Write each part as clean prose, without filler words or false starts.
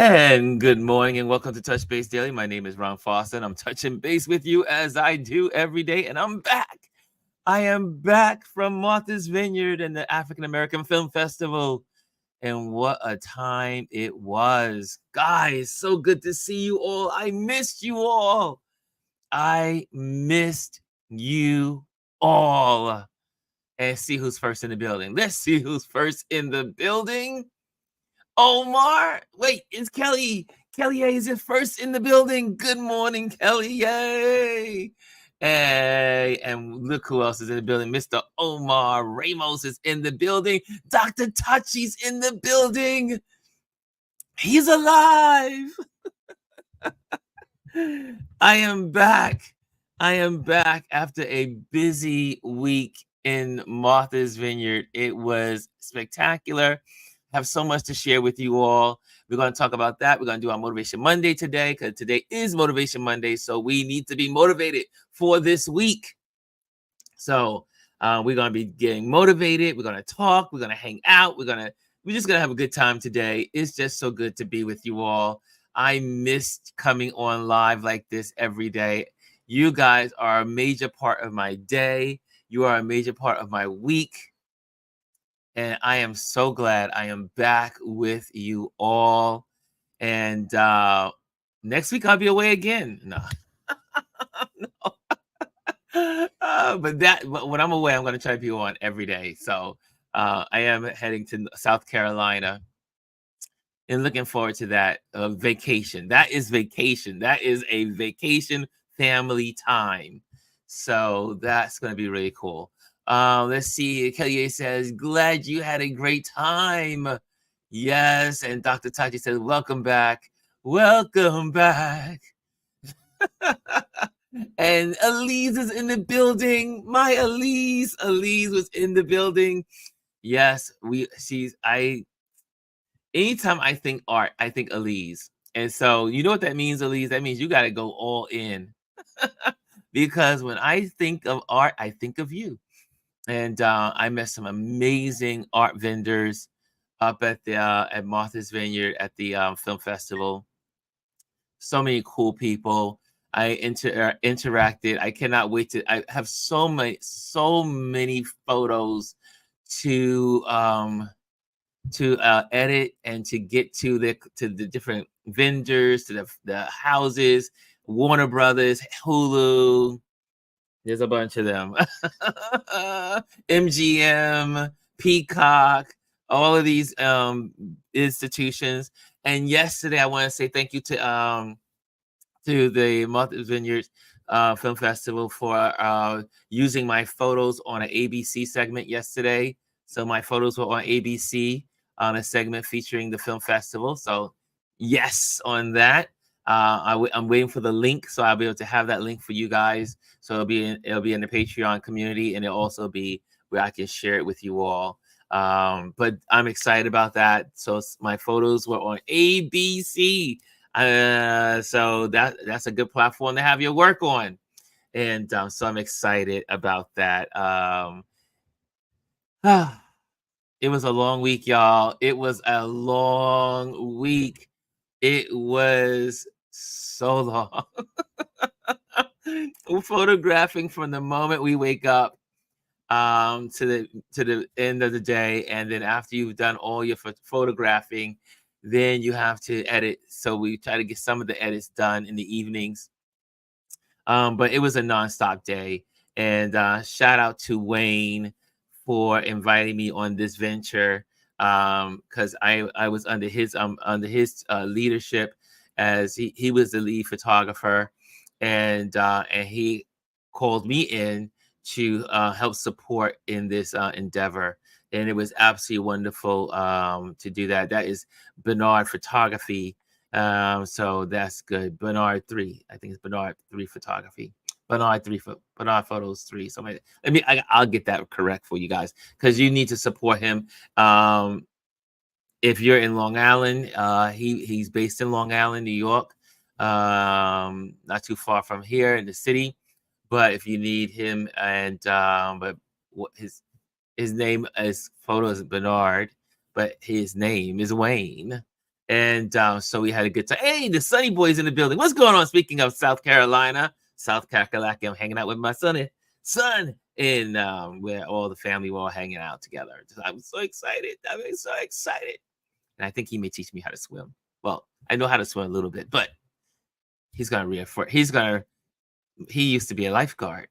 And good morning and welcome to Touch Base Daily. My name is Ron Foster and I'm touching base with you as I do every day. And I'm back. I am back from Martha's Vineyard and the African American Film Festival. And what a time it was. Guys, so good to see you all. I missed you all. I missed you all. And see who's first in the building. Let's see who's first in the building. Omar, wait, it's Kelly. Kelly A is it first in the building. Good morning, Kelly. Yay. Hey, and look who else is in the building. Mr. Omar Ramos is in the building. Dr. Tachi's in the building. He's alive. I am back. I am back after a busy week in Martha's Vineyard. It was spectacular. I have so much to share with you all. We're going to talk about that. We're going to do our Motivation Monday today because today is Motivation Monday. So we need to be motivated for this week. So we're going to be getting motivated. We're going to talk. We're going to hang out. We're just going to have a good time today. It's just so good to be with you all. I missed coming on live like this every day. You guys are a major part of my day. You are a major part of my week. And I am so glad I am back with you all. And next week I'll be away again. No. No. But when I'm away, I'm going to try to be on every day. So I am heading to South Carolina and looking forward to that vacation. That is vacation. That is a vacation family time. So that's going to be really cool. Let's see. Kelly says, glad you had a great time. Yes. And Dr. Tachi says, welcome back. Welcome back. And Elise is in the building. My Elise. Elise was in the building. Yes, anytime I think art, I think Elise. And so you know what that means, Elise? That means you got to go all in. Because when I think of art, I think of you. And I met some amazing art vendors up at Martha's Vineyard at the film festival. So many cool people. I interacted. I cannot wait I have so many photos to edit and to get to the different vendors, to the houses, Warner Brothers, Hulu. There's a bunch of them. MGM, Peacock, all of these institutions. And yesterday, I want to say thank you to the Martha's Vineyard Film Festival for using my photos on an ABC segment yesterday. So my photos were on ABC on a segment featuring the film festival. So yes, on that. I'm waiting for the link, so I'll be able to have that link for you guys. So it'll be in the Patreon community, and it'll also be where I can share it with you all. But I'm excited about that. So my photos were on ABC. So that's a good platform to have your work on. And so I'm excited about that. It was a long week, y'all. It was a long week. It was so long. We're photographing from the moment we wake up to the end of the day, and then after you've done all your photographing, then you have to edit. So we try to get some of the edits done in the evenings. But it was a nonstop day, and shout out to Wayne for inviting me on this venture, because I was under his leadership, as he was the lead photographer, and he called me in to help support in this endeavor. And it was absolutely wonderful to do that. That is Bernard Photography. So that's good. Bernard 3. I think it's Bernard 3 Photography. Bernard Photos 3. So I'll get that correct for you guys, because you need to support him. If you're in Long Island, he's based in Long Island, New York, not too far from here in the city. But if you need him, and but his name is photos Bernard, but his name is Wayne. And so we had a good time. Hey, the Sunny Boy's in the building. What's going on? Speaking of South Carolina, South Carolina, I'm hanging out with my son, and where all the family were all hanging out together. I'm so excited. I'm so excited. And I think he may teach me how to swim. Well, I know how to swim a little bit, but he's gonna reinforce. He used to be a lifeguard.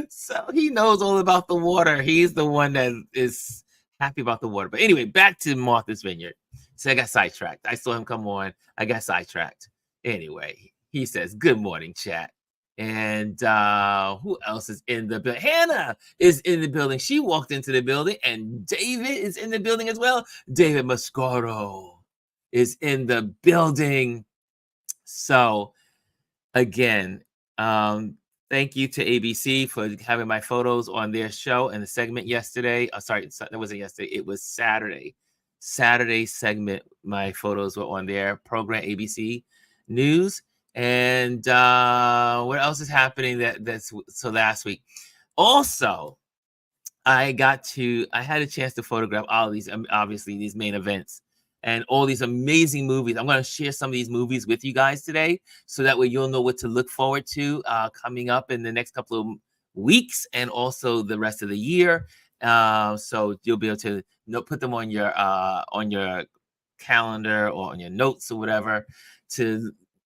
So he knows all about the water. He's the one that is happy about the water. But anyway, back to Martha's Vineyard. So I got sidetracked. I saw him come on. I got sidetracked. Anyway, he says, "Good morning, chat." And who else is in the building? Hannah is in the building. She walked into the building, and David is in the building as well. David Mascaro is in the building. So again, thank you to ABC for having my photos on their show and the segment yesterday. Sorry, that wasn't yesterday. It was Saturday. Saturday segment, my photos were on their program, ABC News. And what else is happening that's so last week? Also, I had a chance to photograph all of these, obviously these main events and all these amazing movies. I'm going to share some of these movies with you guys today, so that way you'll know what to look forward to coming up in the next couple of weeks and also the rest of the year. So you'll be able to put them on your calendar or on your notes or whatever.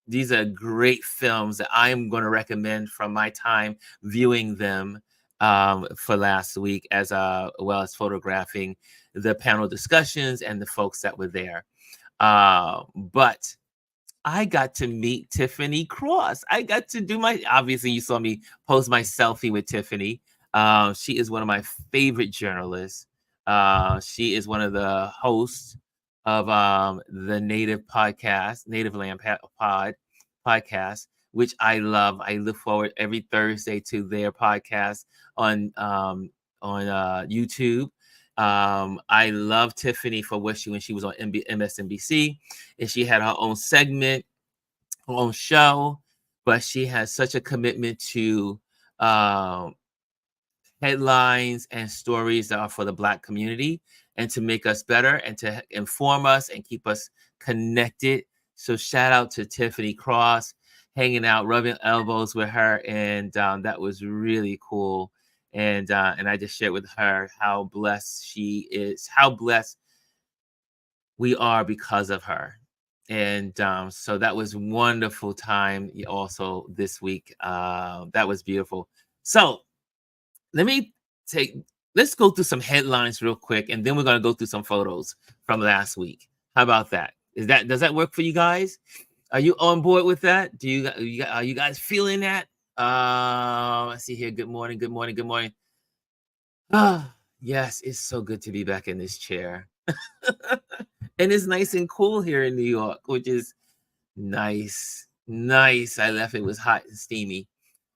These are great films that I'm going to recommend from my time viewing them for last week, as well as photographing the panel discussions and the folks that were there. But I got to meet Tiffany Cross. I got to do obviously you saw me post my selfie with Tiffany. She is one of my favorite journalists. She is one of the hosts of the Native Land podcast, which I love. I look forward every Thursday to their podcast on YouTube. I love Tiffany for when she was on MSNBC, and she had her own segment, her own show, but she has such a commitment to headlines and stories that are for the Black community and to make us better and to inform us and keep us connected. So shout out to Tiffany Cross, hanging out, rubbing elbows with her, and that was really cool. And I just shared with her how blessed she is, how blessed we are because of her. And so that was wonderful time also this week. That was beautiful. So let's go through some headlines real quick, and then we're going to go through some photos from last week. How about that? Does that work for you guys? Are you on board with that? Are you guys feeling that? Let's see here. Good morning. Yes, it's so good to be back in this chair. And it's nice and cool here in New York, which is nice. I left, it was hot and steamy.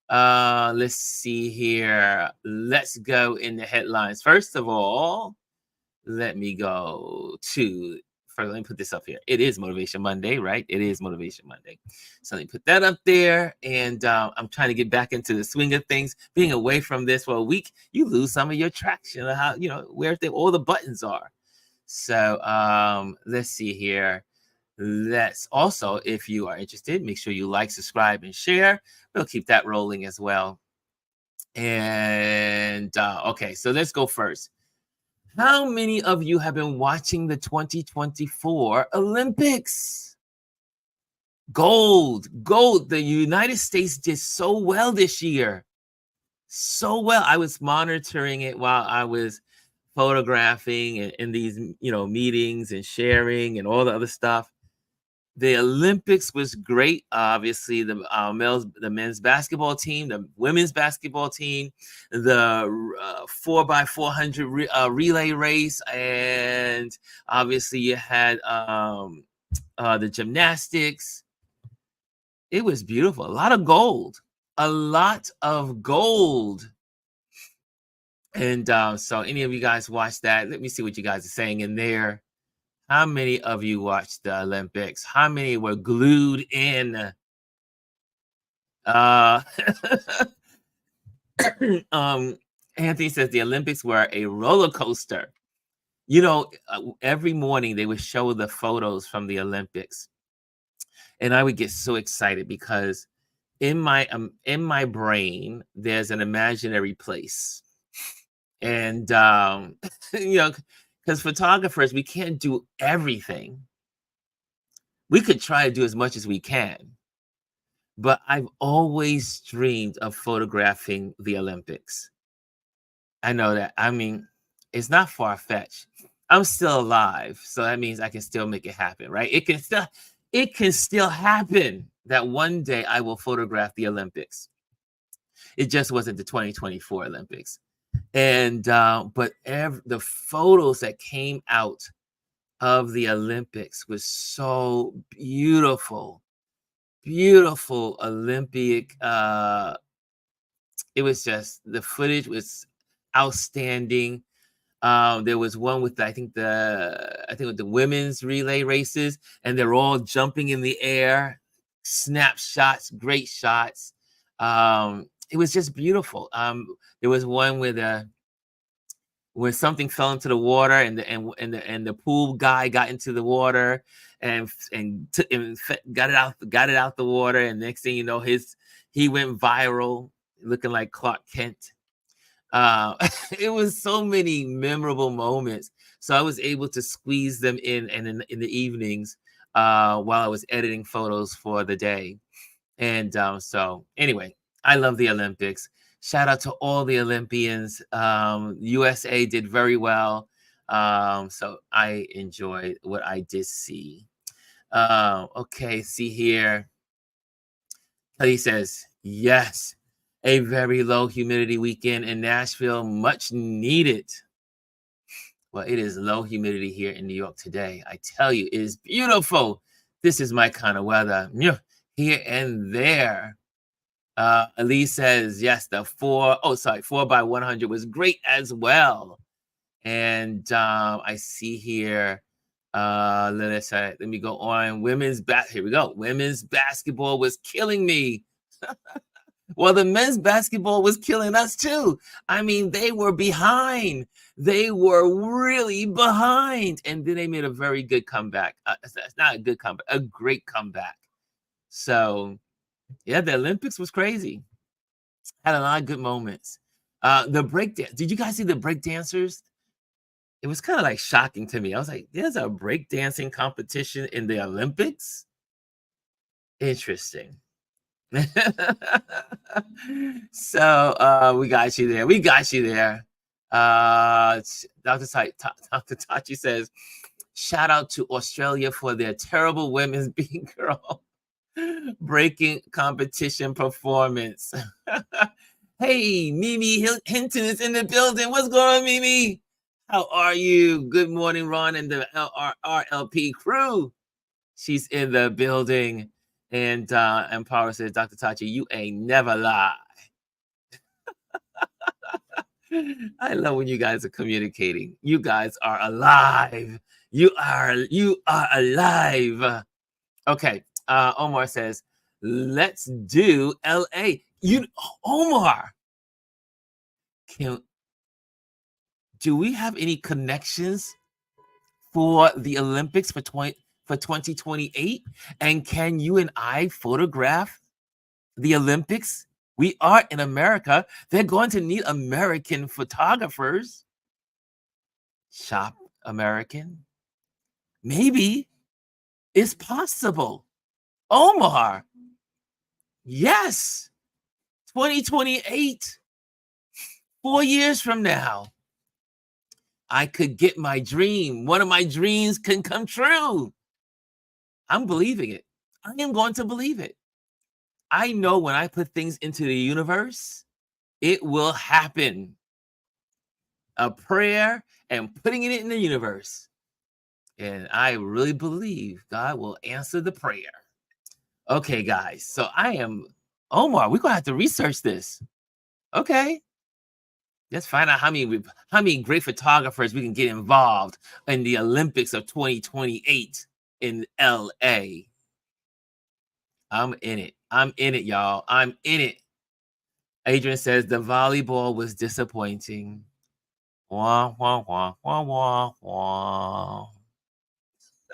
Let's see here. Let's go in the headlines. First of all, let me put this up here. It is Motivation Monday, right? It is Motivation Monday. So let me put that up there. And I'm trying to get back into the swing of things. Being away from this for a week, you lose some of your traction of how, where all the buttons are. So let's see here. Let's also, if you are interested, make sure you like, subscribe, and share. We'll keep that rolling as well. And okay, so let's go first. How many of you have been watching the 2024 Olympics? Gold. The United States did so well this year. So well. I was monitoring it while I was photographing and in these, meetings and sharing and all the other stuff. The Olympics was great. Obviously, the men's basketball team, the women's basketball team, the 4x400 relay race, and obviously you had the gymnastics. It was beautiful. A lot of gold. And so any of you guys watched that? Let me see what you guys are saying in there. How many of you watched the Olympics? How many were glued in? Anthony says the Olympics were a roller coaster. every morning they would show the photos from the Olympics, and I would get so excited because in my brain there's an imaginary place, and you know, because photographers, we can't do everything. We could try to do as much as we can, but I've always dreamed of photographing the Olympics. I know that. I mean, it's not far fetched. I'm still alive, so that means I can still make it happen, right? It can still happen that one day I will photograph the Olympics. It just wasn't the 2024 Olympics. And but the photos that came out of the Olympics was so beautiful. Beautiful Olympic. It was just, the footage was outstanding. There was one with with the women's relay races, and they're all jumping in the air, snapshots, great shots. It was just beautiful. There was one where something fell into the water, and the pool guy got into the water and got it out the water, and next thing you know, he went viral, looking like Clark Kent. Uh, it was so many memorable moments. So I was able to squeeze them in, and in the evenings, while I was editing photos for the day. And so anyway, I love the Olympics. Shout out to all the Olympians. USA did very well. So I enjoyed what I did see. Okay, see here. Kelly says, yes, a very low humidity weekend in Nashville, much needed. Well, it is low humidity here in New York today. I tell you, it is beautiful. This is my kind of weather. Here and there. Elise says, yes, the 4x100 was great as well. And I see here, let me go on. Here we go. Women's basketball was killing me. Well, the men's basketball was killing us too. I mean, they were behind. They were really behind. And then they made a very good comeback. It's not a good comeback, a great comeback. So, yeah, the Olympics was crazy. Had a lot of good moments. The breakdance. Did you guys see the break dancers? It was kind of like shocking to me. I was like, there's a breakdancing competition in the Olympics? Interesting. So we got you there. We got you there. Dr. Tachi says, shout out to Australia for their terrible women's being girl breaking competition performance. Hey, Mimi Hinton is in the building. What's going on, Mimi? How are you? Good morning, Ron and the RLP crew. She's in the building. And Power says, Dr. Tachi, you ain't never lie. I love when you guys are communicating. You guys are alive. You are alive. Okay. Omar says, let's do LA. Omar, do we have any connections for the Olympics for 2028? And can you and I photograph the Olympics? We are in America. They're going to need American photographers. Shop American. Maybe it's possible. Omar. Yes. 2028. 4 years from now. I could get my dream. One of my dreams can come true. I'm believing it. I am going to believe it. I know when I put things into the universe, it will happen. A prayer and putting it in the universe. And I really believe God will answer the prayer. Okay, guys. So Omar, we're going to have to research this. Okay. Let's find out how many great photographers we can get involved in the Olympics of 2028 in LA. I'm in it. I'm in it, y'all. I'm in it. Adrian says the volleyball was disappointing. Wah, wah, wah, wah, wah, wah.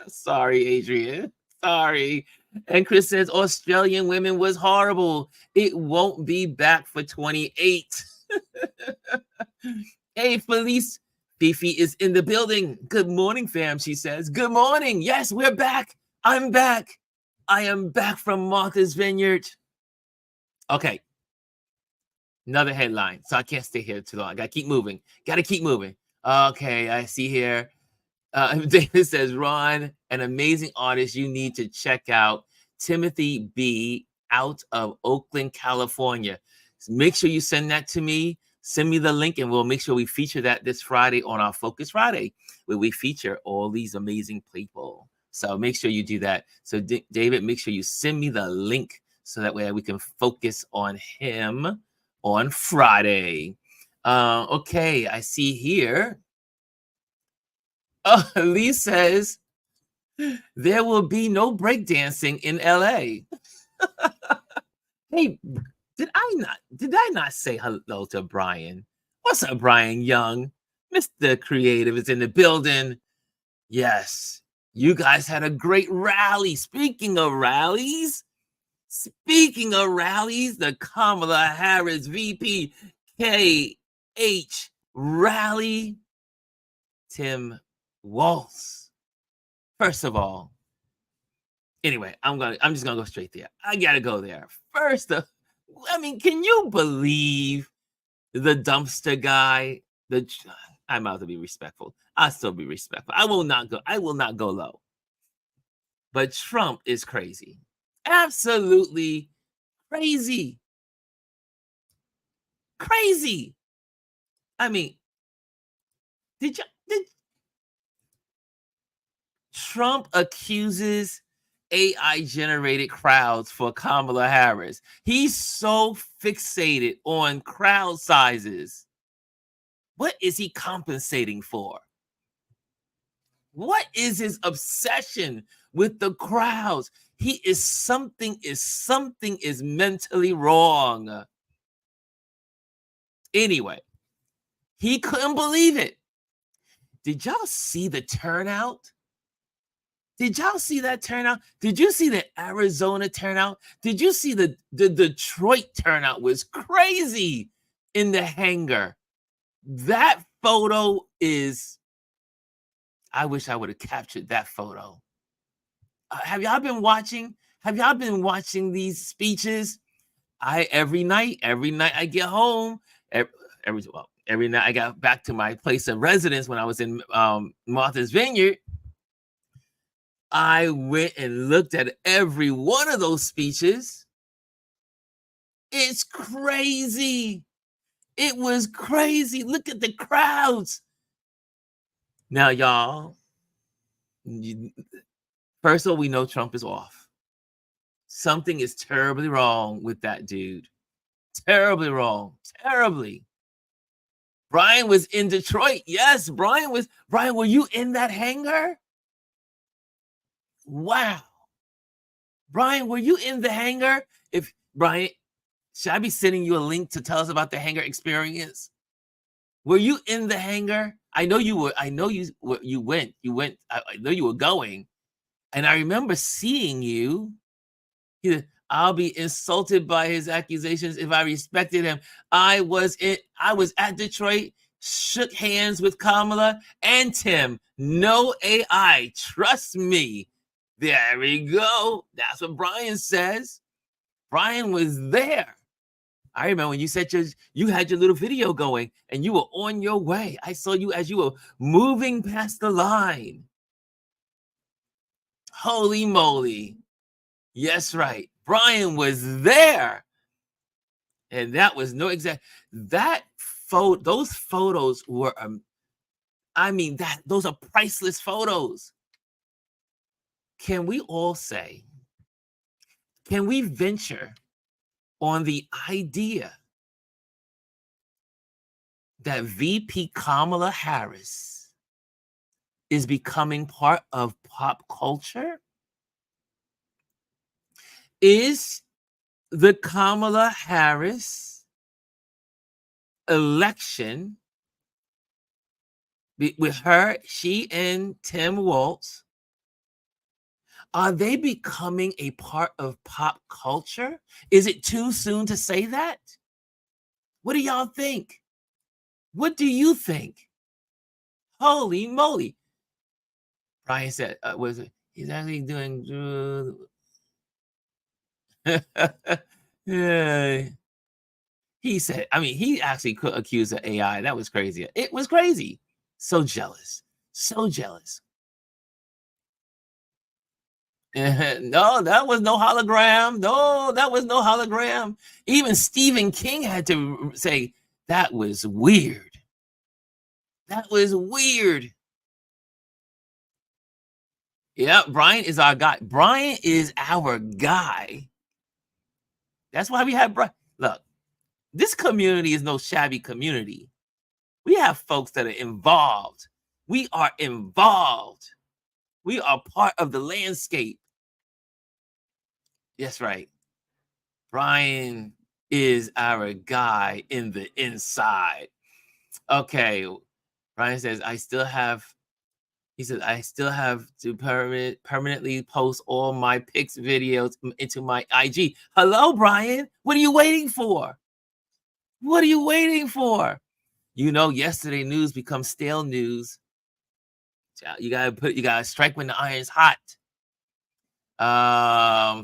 Sorry, Adrian. Sorry. And Chris says Australian women was horrible. It won't be back for 28. Hey, Felice. Fifi is in the building. Good morning, fam, she says. Good morning. Yes, we're back. I'm back. I am back from Martha's Vineyard. Okay. Another headline. So I can't stay here too long. I gotta keep moving. Gotta keep moving. Okay, I see here. David says, Ron, an amazing artist you need to check out. Timothy B. out of Oakland, California. Make sure you send that to me. Send me the link and we'll make sure we feature that this Friday on our Focus Friday, where we feature all these amazing people. So make sure you do that. So David, make sure you send me the link so that way we can focus on him on Friday. Okay, I see here. Oh, Lee says there will be no breakdancing in LA. Hey, did I not say hello to Brian? What's up, Brian Young? Mr. Creative is in the building. Yes, you guys had a great rally. Speaking of rallies, the Kamala Harris VP KH rally. Tim Walz. First of all, anyway, I'm just gonna go straight there. I gotta go there. First, I mean, can you believe the dumpster guy? I'm out to be respectful. I'll still be respectful. I will not go low. But Trump is crazy. Absolutely crazy. Crazy. I mean, did Trump accuses AI generated crowds for Kamala Harris. He's so fixated on crowd sizes. What is he compensating for? What is his obsession with the crowds? Something is mentally wrong. Anyway, he couldn't believe it. Did y'all see the turnout? Did y'all see that turnout? Did you see the Arizona turnout? Did you see the Detroit turnout was crazy in the hangar? That photo is, I wish I would have captured that photo. Have y'all been watching? Have y'all been watching these speeches? Every night I get home, every night I got back to my place of residence when I was in Martha's Vineyard. I went and looked at every one of those speeches. It's crazy. It was crazy. Look at the crowds. Now, y'all, first of all, we know Trump is off. Something is terribly wrong with that dude. Terribly wrong. Terribly. Brian was in Detroit. Yes, Brian, were you in that hangar? Wow. Brian, were you in the hangar? If Brian, should I be sending you a link to tell us about the hangar experience? Were you in the hangar? I know you were. I know you went. I know you were going. And I remember seeing you. I'll be insulted by his accusations if I respected him. I was at Detroit, shook hands with Kamala and Tim. No AI. Trust me. There we go. That's what Brian says. Brian was there. I remember when you said you had your little video going and you were on your way. I saw you as you were moving past the line. Holy moly. Yes, right. Brian was there. And that was those photos were, those are priceless photos. Can we all say, can we venture on the idea that VP Kamala Harris is becoming part of pop culture? Is the Kamala Harris election With her, she and Tim Waltz, are they becoming a part of pop culture? Is it too soon to say that? What do y'all think? What do you think? Holy moly. Brian said, was it? He's actually doing. Yeah. He said, I mean, he actually could accuse of AI. That was crazy. It was crazy. So jealous. So jealous. No, that was no hologram. No, that was no hologram. Even Stephen King had to say, that was weird. That was weird. Yeah, Brian is our guy. Brian is our guy. That's why we have Brian. Look, this community is no shabby community. We have folks that are involved. We are involved. We are part of the landscape. That's right. Brian is our guy in the inside. Okay. Brian says, he says, I still have to permanently post all my pics videos into my IG. Hello, Brian. What are you waiting for? What are you waiting for? You know, yesterday news becomes stale news. You gotta strike when the iron's hot.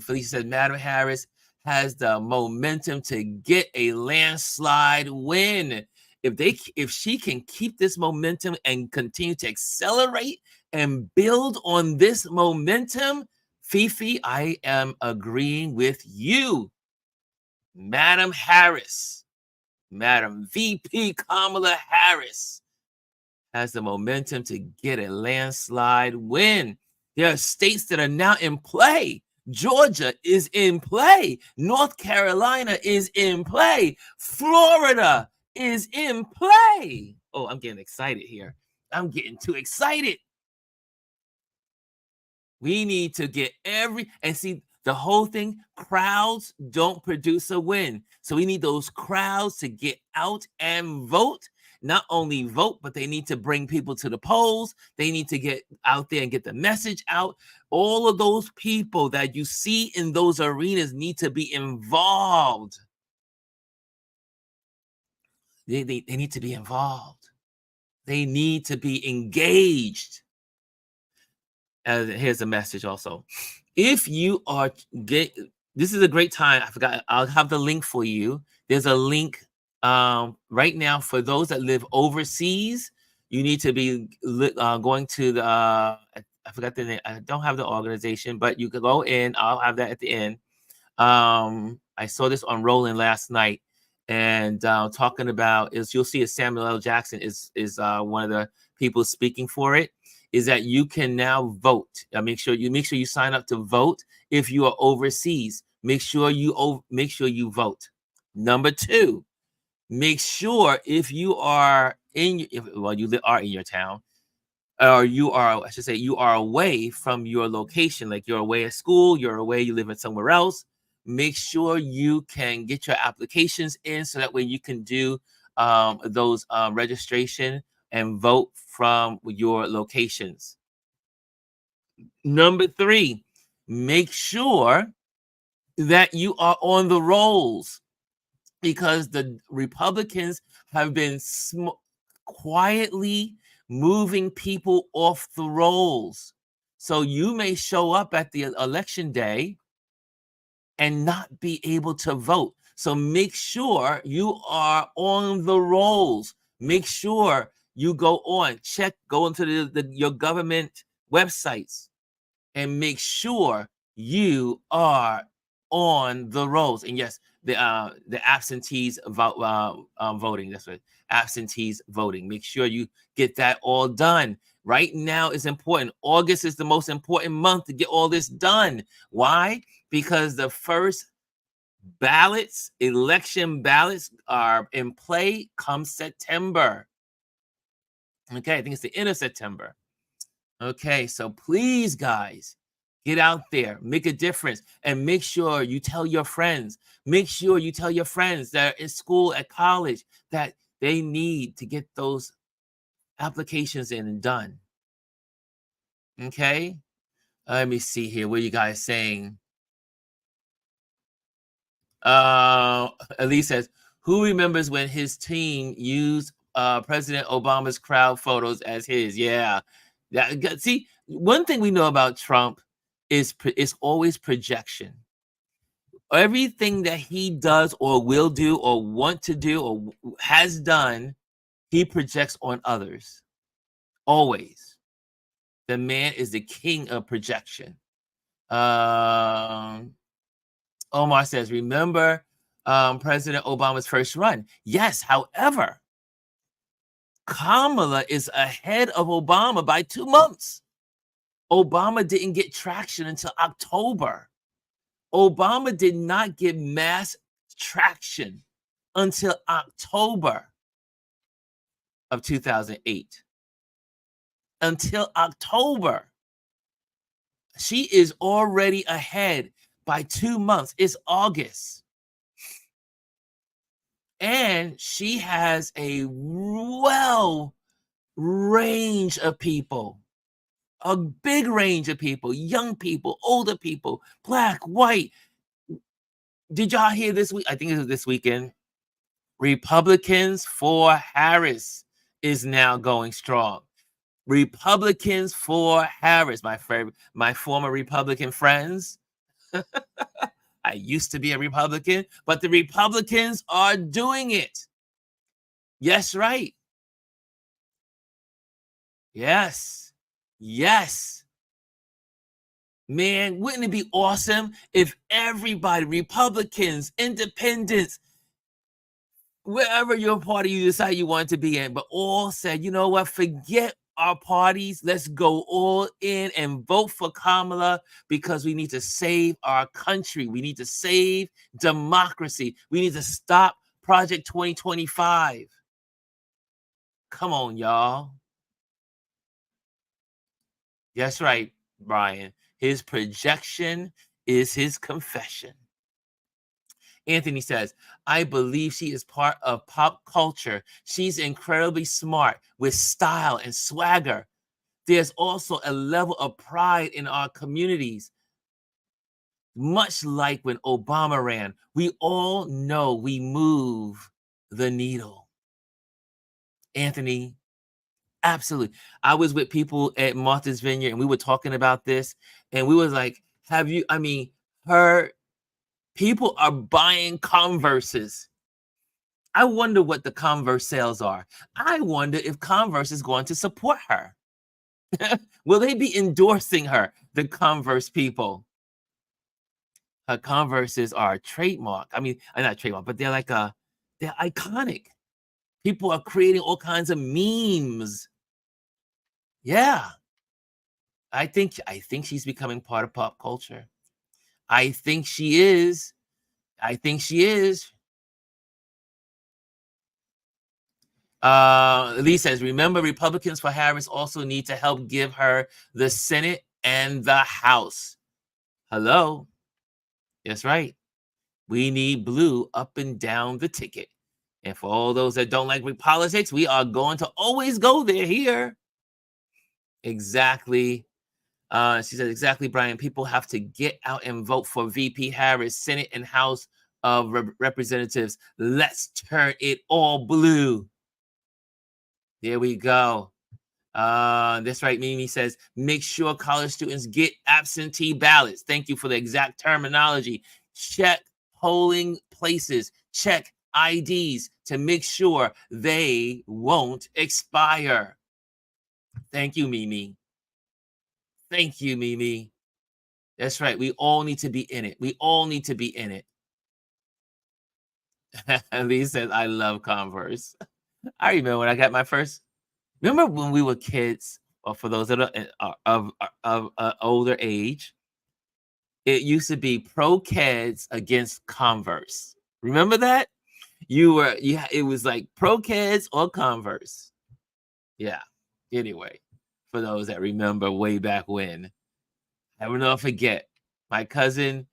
Felicia says Madam Harris has the momentum to get a landslide win. If she can keep this momentum and continue to accelerate and build on this momentum, Fifi, I am agreeing with you. Madam Harris, Madam VP Kamala Harris has the momentum to get a landslide win. There are states that are now in play. Georgia is in play. North Carolina is in play. Florida is in play. Oh, I'm getting excited here. I'm getting too excited. We need to get and see the whole thing. Crowds don't produce a win. So we need those crowds to get out and vote. Not only vote, but they need to bring people to the polls. They need to get out there and get the message out. All of those people that you see in those arenas need to be involved. They need to be involved. They need to be engaged. Here's a message also. If you are this is a great time. I forgot. I'll have the link for you. There's a link right now for those that live overseas. You need to be going to the I forgot the name. I don't have the organization, but you can go in. I'll have that at the end. I saw this on Roland last night, and talking about you'll see Samuel L. Jackson is one of the people speaking for it. Is that you can now vote. Make sure you sign up to vote if you are overseas. Make sure you vote. Number 2, make sure if you are you are in your town, or you are away from your location, like you're away at school, you're away, you live in somewhere else. Make sure you can get your applications in so that way you can do those registration and vote from your locations. Number 3, make sure that you are on the rolls, because the Republicans have been quietly moving people off the rolls. So you may show up at the election day and not be able to vote. So make sure you are on the rolls. Make sure you go into your government websites and make sure you are on the rolls. And yes, the absentees voting. That's what absentees voting. Make sure you get that all done. Right now is important. August is the most important month to get all this done. Why? Because the first election ballots are in play come September. Okay, I think it's the end of September. Okay, so please, guys, get out there, make a difference, and make sure you tell your friends. Make sure you tell your friends that are in school, at college, that they need to get those applications in and done. Okay. Let me see here. What are you guys saying? Elise says, who remembers when his team used President Obama's crowd photos as his? Yeah. See, one thing we know about Trump is it's always projection. Everything that he does or will do or want to do or has done, he projects on others. Always. The man is the king of projection. Omar says, remember President Obama's first run? Yes, however, Kamala is ahead of Obama by 2 months. Obama didn't get traction until October. Obama did not get mass traction until October of 2008. Until October. She is already ahead by 2 months. It's August. And she has a range of people, a big range of people, young people, older people, black, white. Did y'all hear this week? I think it was this weekend. Republicans for Harris is now going strong. Republicans for Harris, my former Republican friends. I used to be a Republican, but the Republicans are doing it. Yes, right. Yes. Yes. Man, wouldn't it be awesome if everybody, Republicans, independents, wherever your party you decide you want to be in, but all said, you know what, forget our parties. Let's go all in and vote for Kamala because we need to save our country. We need to save democracy. We need to stop Project 2025. Come on, y'all. That's right, Brian. His projection is his confession. Anthony says, I believe she is part of pop culture. She's incredibly smart with style and swagger. There's also a level of pride in our communities. Much like when Obama ran, we all know we move the needle. Anthony, absolutely. I was with people at Martha's Vineyard and we were talking about this and we was like, her people are buying Converses. I wonder what the Converse sales are. I wonder if Converse is going to support her. Will they be endorsing her, the Converse people? Her Converses are a trademark. I mean, not trademark, but they're they're iconic. People are creating all kinds of memes. Yeah. I think she's becoming part of pop culture. I think she is. Lee says, remember, Republicans for Harris also need to help give her the Senate and the House. Hello. That's right. We need blue up and down the ticket. And for all those that don't like politics, we are going to always go there here. Exactly. She says, exactly, Brian. People have to get out and vote for VP Harris, Senate and House of Representatives. Let's turn it all blue. There we go. That's right. Mimi says, make sure college students get absentee ballots. Thank you for the exact terminology. Check polling places. Check IDs to make sure they won't expire. Thank you, Mimi. Thank you, Mimi. That's right. We all need to be in it. We all need to be in it. Lee says, I love Converse. I remember when I got my first. Remember when we were kids, or for those that are of older age, it used to be pro Keds against Converse. Remember that? It was like pro Keds or Converse. Yeah. Anyway, for those that remember way back when, I will never forget. My cousin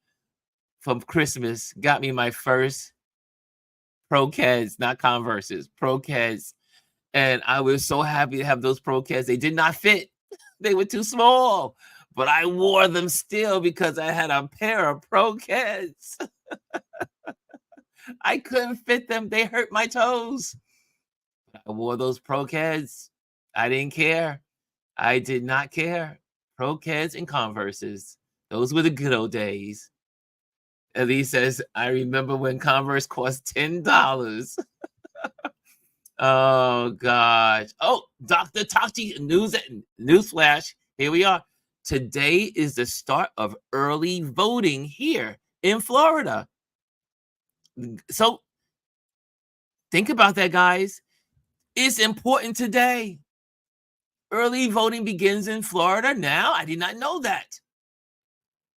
from Christmas got me my first pro Keds, not Converses, pro Keds. And I was so happy to have those Pro Kids. They did not fit. They were too small, but I wore them still because I had a pair of Pro Kids. I couldn't fit them. They hurt my toes. I wore those Pro Kids. I didn't care. I did not care. Pro Kids and Converses. Those were the good old days. Elise says, I remember when Converse cost $10. Oh gosh. Oh, Dr. Tachi newsflash. Here we are. Today is the start of early voting here in Florida. So think about that, guys. It's important today. Early voting begins in Florida now. I did not know that.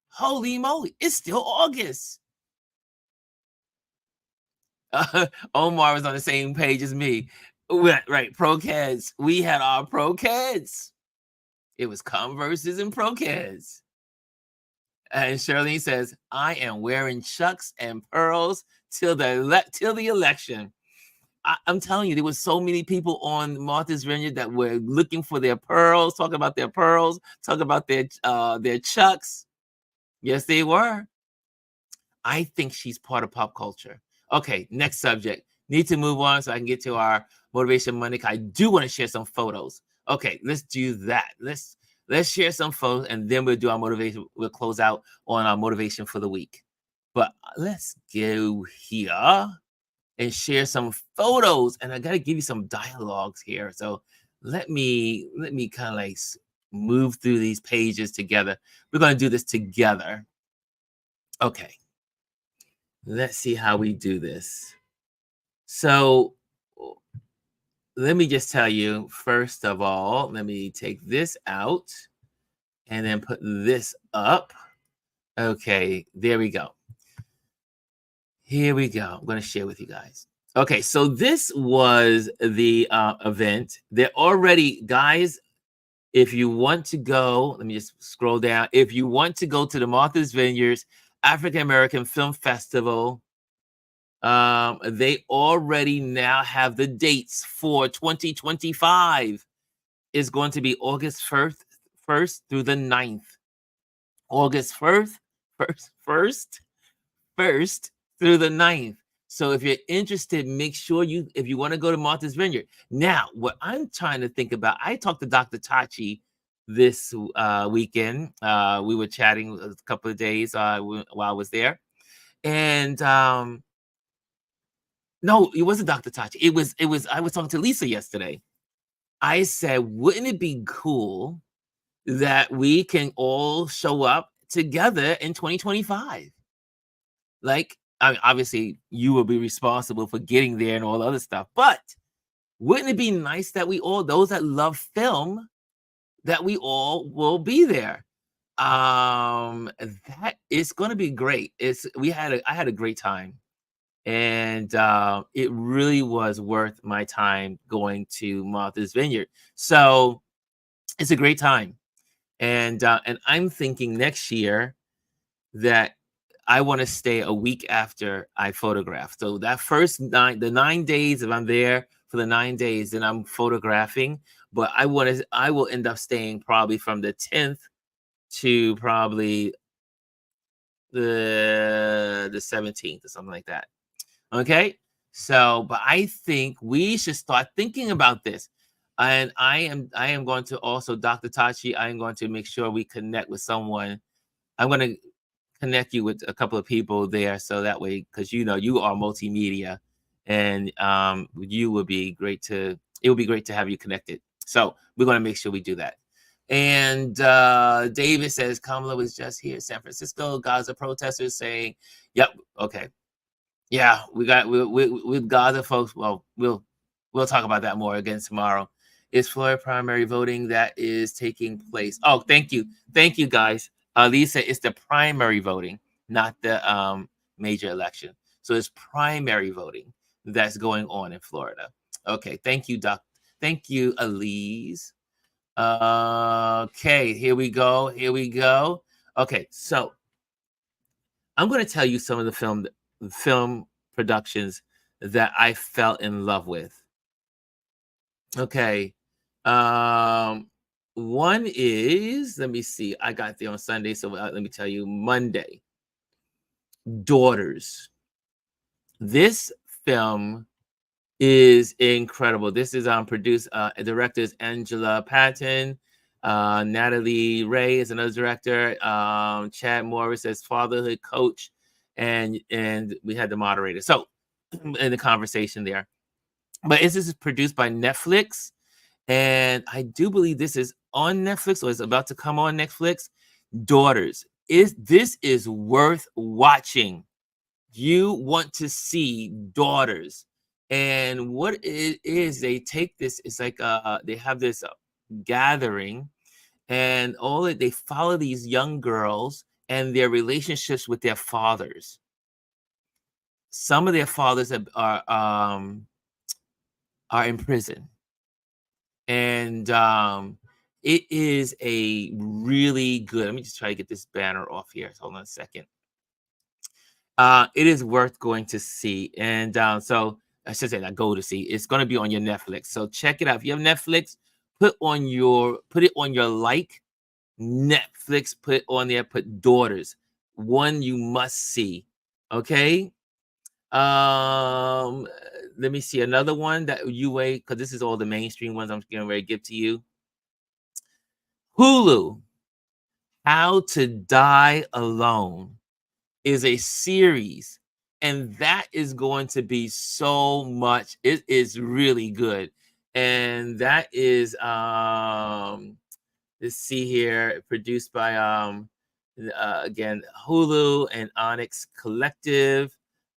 Holy moly, it's still August. Omar was on the same page as me. Right, Pro Kids. We had our Pro Kids. It was Converses and Pro Kids. And Shirley says, I am wearing Chucks and pearls till the election. I'm telling you, there was so many people on Martha's Vineyard that were looking for their pearls, talking about their pearls, talking about their Chucks. Yes, they were. I think she's part of pop culture. Okay, next subject. Need to move on so I can get to our Motivation Monday. I do want to share some photos. Okay, let's do that. Let's share some photos and then we'll do our motivation. We'll close out on our motivation for the week. But let's go here and share some photos. And I got to give you some dialogues here. So let me kind of like move through these pages together. We're going to do this together. Okay. Let's see how we do this. So let me just tell you, first of all, let me take this out and then put this up. Okay, there we go. Here we go. I'm going to share with you guys. Okay, so this was the event. They're already, guys, if you want to go, let me just scroll down. If you want to go to the Martha's Vineyards African American Film Festival, they already now have the dates for 2025. It's going to be August 1st through the 9th. August 1st through the 9th. So if you're interested, make sure if you want to go to Martha's Vineyard. Now, what I'm trying to think about, I talked to Dr. Tachi this weekend. We were chatting a couple of days while I was there. And no, it wasn't Dr. Tachi. It was, I was talking to Lisa yesterday. I said, wouldn't it be cool that we can all show up together in 2025? Like, I mean, obviously you will be responsible for getting there and all other stuff, but wouldn't it be nice that we all, those that love film, that we all will be there? That is going to be great. I had a great time, and it really was worth my time going to Martha's Vineyard. So it's a great time, and I'm thinking next year that I want to stay a week after I photograph. So that the 9 days, if I'm there for the 9 days, then I'm photographing. But I will end up staying probably from the 10th to probably the 17th or something like that. Okay. So, but I think we should start thinking about this. And I am going to also, Dr. Tachi, I am going to make sure we connect with someone. I'm going to connect you with a couple of people there, so that way, because you are multimedia, and it would be great to have you connected. So we're going to make sure we do that. And David says Kamala was just here, San Francisco. Gaza protesters saying, "Yep, okay, yeah, with Gaza folks." Well, we'll talk about that more again tomorrow. Is Florida primary voting that is taking place? Oh, thank you, guys. Lisa, it's the primary voting, not the major election. So it's primary voting that's going on in Florida. Okay, thank you, Doc. Thank you, Elise. Okay, here we go. Okay, so I'm going to tell you some of the film productions that I fell in love with. Okay. Um, one is, let me see. I got there on Sunday, so let me tell you. Monday, Daughters. This film is incredible. This is produced, directors Angela Patton, Natalie Ray is another director, Chad Morris as fatherhood coach, and we had the moderator. So in the conversation there. But this is produced by Netflix, and I do believe this is on Netflix or is about to come on Netflix. Daughters. This is worth watching. You want to see Daughters. And what it is, they take this, it's like they have this gathering, and they follow these young girls and their relationships with their fathers. Some of their fathers are in prison, and it is a really good. Let me just try to get this banner off here. Hold on a second. It is worth going to see, and so I should say, not go to see. It's going to be on your Netflix, so check it out. If you have Netflix, put it on your like Netflix. Put it on there. Put Daughters. One you must see. Okay. Um, Let me see another one that you wait, because this is all the mainstream ones I'm getting ready to give to you. Hulu. How to Die Alone is a series, and that is going to be so much. It is really good, and that is let's see here, produced by again, Hulu and Onyx Collective,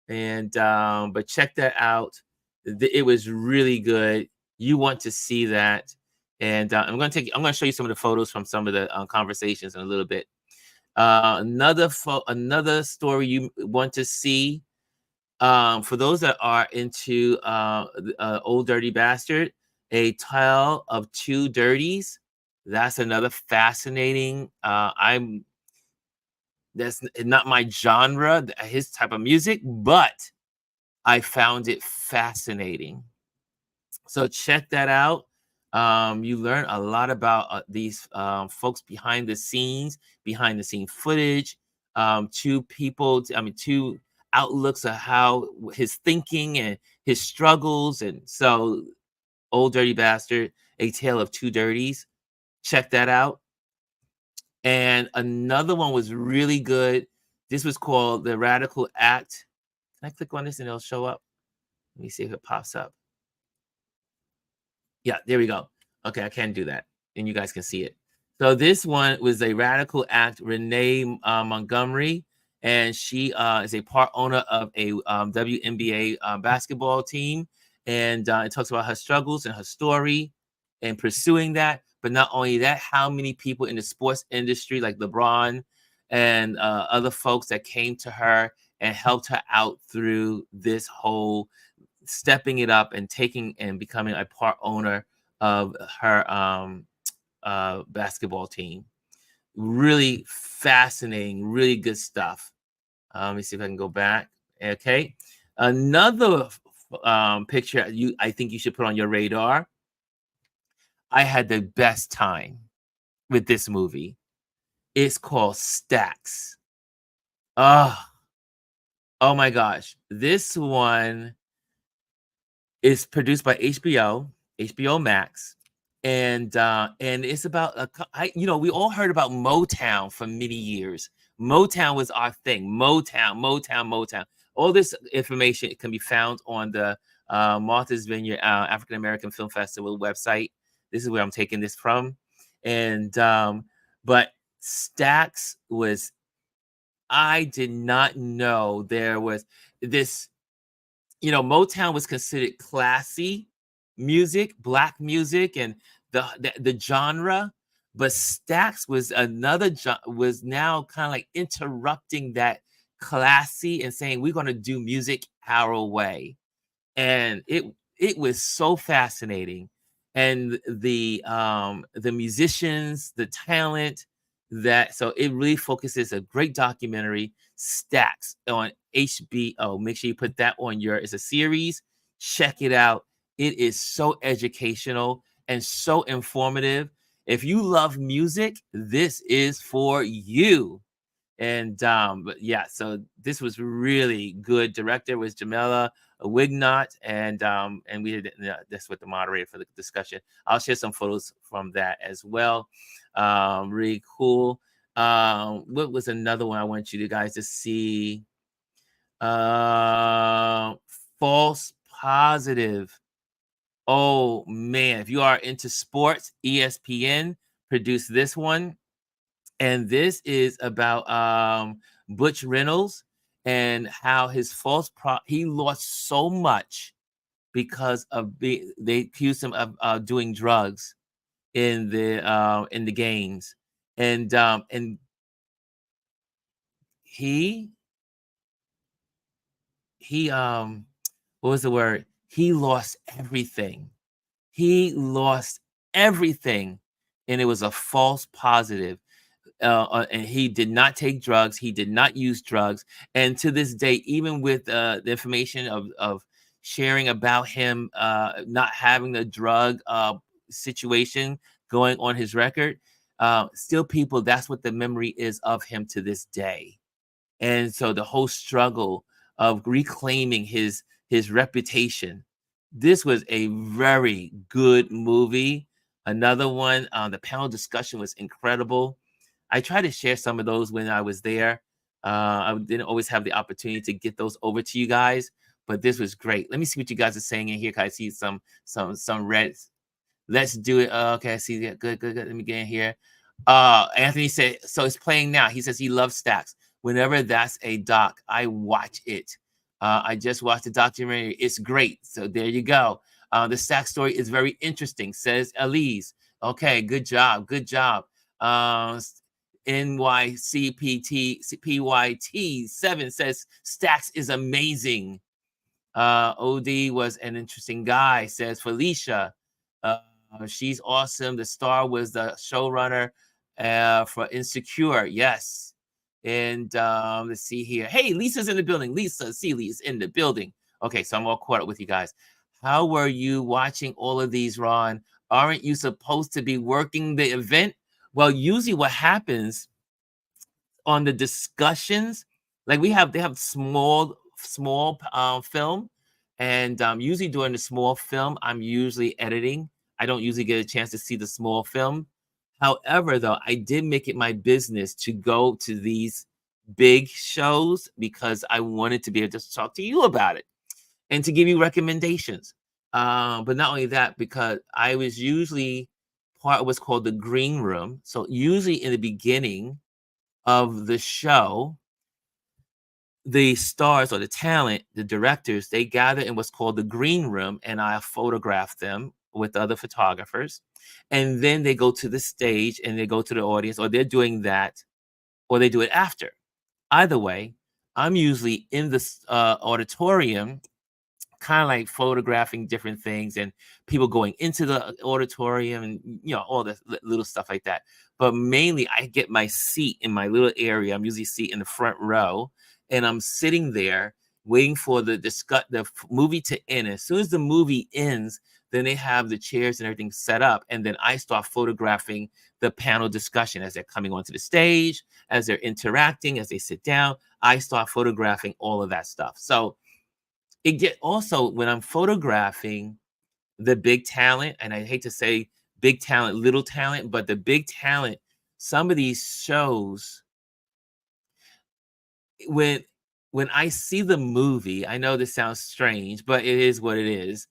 and but check that out. It was really good. You want to see that, and I'm going to show you some of the photos from some of the conversations in a little bit. Another story you want to see, for those that are into Old Dirty Bastard, A Tale of Two Dirties. That's another fascinating. That's not my genre, his type of music, but I found it fascinating. So check that out. You learn a lot about these folks behind the scene footage, two outlooks of how his thinking and his struggles. And so, Old Dirty Bastard, A Tale of Two Dirties. Check that out. And another one was really good. This was called The Radical Act. Can I click on this and it'll show up? Let me see if it pops up. Yeah, there we go. Okay, I can do that, and you guys can see it. So this one was a Radical Act, Renee Montgomery, and she is a part owner of a WNBA basketball team, and it talks about her struggles and her story and pursuing that. But not only that, how many people in the sports industry, like LeBron and other folks, that came to her and helped her out through this whole stepping it up and taking and becoming a part owner of her basketball team. Really fascinating, really good stuff. Let me see if I can go back. Okay, another picture I think you should put on your radar. I had the best time with this movie. It's called Stacks. Oh my gosh, this one is produced by HBO Max, and it's about we all heard about Motown for many years. Motown was our thing. Motown. All this information can be found on the Martha's Vineyard African American Film Festival website. This is where I'm taking this from, and but Stacks was. I did not know there was this. Motown was considered classy music, black music, and the genre, but Stax was was now kind of like interrupting that classy and saying we're going to do music our way, and it was so fascinating, and the musicians, the talent, so it really focuses, a great documentary, Stacks, on HBO. Make sure you put that on it's a series. Check it out. It is so educational and so informative. If you love music, this is for you. And but yeah, so this was really good. Director was Jamila Wignot, and we did that's with the moderator for the discussion. I'll share some photos from that as well. Really cool. What was another one I want you guys to see? Uh, False Positive. Oh man, if you are into sports, ESPN produced this one, and this is about Butch Reynolds and how his he lost so much because of they accused him of doing drugs in the games, and he he what was the word? He lost everything. He lost everything, and it was a false positive. And he did not take drugs. He did not use drugs. And to this day, even with the information of sharing about him not having a drug situation going on his record, still people, that's what the memory is of him to this day. And so the whole struggle of reclaiming his reputation. This was a very good movie. Another one, the panel discussion was incredible. I tried to share some of those when I was there. I didn't always have the opportunity to get those over to you guys, but this was great. Let me see what you guys are saying in here. Cause I see some reds. Let's do it. Okay, I see that. Good, good, good. Let me get in here. Anthony said, so it's playing now. He says he loves Stacks. Whenever that's a doc, I watch it. I just watched the documentary. It's great. So there you go. The Stacks story is very interesting, says Elise. Okay, good job. Good job. NYCPT7 says Stacks is amazing. OD was an interesting guy, says Felicia. She's awesome. The star was the showrunner for Insecure. Yes. And let's see here. Hey, Lisa's in the building. Lisa Seeley is in the building. Okay, so I'm all caught up with you guys. How were you watching all of these, Ron? Aren't you supposed to be working the event? Well, usually what happens on the discussions, like they have small film, and usually during the small film, I'm usually editing. I don't usually get a chance to see the small film. However, though, I did make it my business to go to these big shows because I wanted to be able to talk to you about it and to give you recommendations. But not only that, because I was usually part of what's called the green room. So usually in the beginning of the show, the stars or the talent, the directors, they gather in what's called the green room, and I photograph them with other photographers. And then they go to the stage and they go to the audience, or they're doing that, or they do it after. Either way, I'm usually in the auditorium, kind of like photographing different things and people going into the auditorium and all the little stuff like that. But mainly I get my seat in my little area. I'm usually seat in the front row, and I'm sitting there waiting for the movie to end. As soon as the movie ends, then they have the chairs and everything set up, and then I start photographing the panel discussion as they're coming onto the stage, as they're interacting, as they sit down. I start photographing all of that stuff. So it get also when I'm photographing the big talent, and I hate to say big talent, little talent, but the big talent, some of these shows, when I see the movie, I know this sounds strange, but it is what it is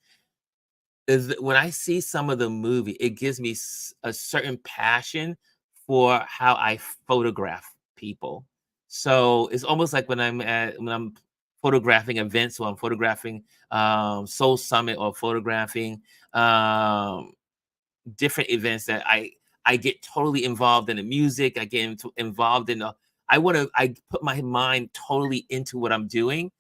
when I see some of the movie, it gives me a certain passion for how I photograph people. So it's almost like when I'm photographing events, or I'm photographing Soul Summit, or photographing um, different events that I get totally involved in the music. I get involved in I put my mind totally into what I'm doing.